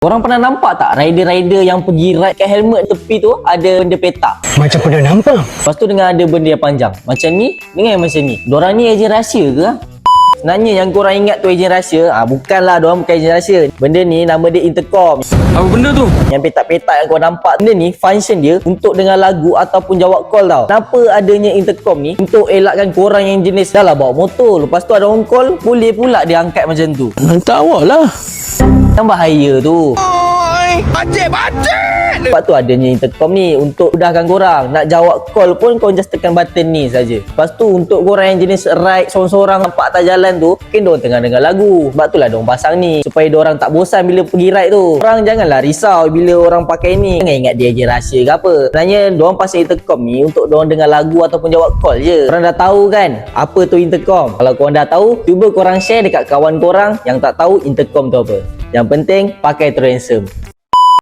Korang pernah nampak tak rider-rider yang pergi ride kat helmet tepi tu ada benda petak? Macam pernah nampak. Lepas tu dengan ada benda yang panjang. Macam ni dengan yang macam ni. Diorang ni ejen rahsia ke? Sebenarnya yang korang ingat tu ejen rahsia, bukanlah, diorang bukan ejen rahsia. Benda ni nama dia intercom. Apa benda tu? Yang petak-petak yang korang nampak, benda ni function dia untuk dengar lagu ataupun jawab call tau. Kenapa adanya intercom ni? Untuk elakkan korang yang jenis dah lah bawa motor, lepas tu ada orang call, boleh pula dia angkat macam tu. Hantar awak lah. Yang bahaya tu. Bacet! Sebab tu adanya intercom ni untuk mudahkan korang. Nak jawab call pun korang just tekan button ni saja. Lepas tu untuk korang yang jenis ride sorang-sorang nampak atas jalan tu, mungkin diorang tengah dengar lagu. Sebab tu lah diorang pasang ni, supaya diorang tak bosan bila pergi ride tu. Korang janganlah risau bila orang pakai ni. Jangan ingat dia je rahsia ke apa. Sebenarnya diorang pasang intercom ni untuk diorang dengar lagu ataupun jawab call je. Korang dah tahu kan apa tu intercom? Kalau korang dah tahu, cuba korang share dekat kawan korang yang tak tahu intercom tu apa. Yang penting pakai tu handsome.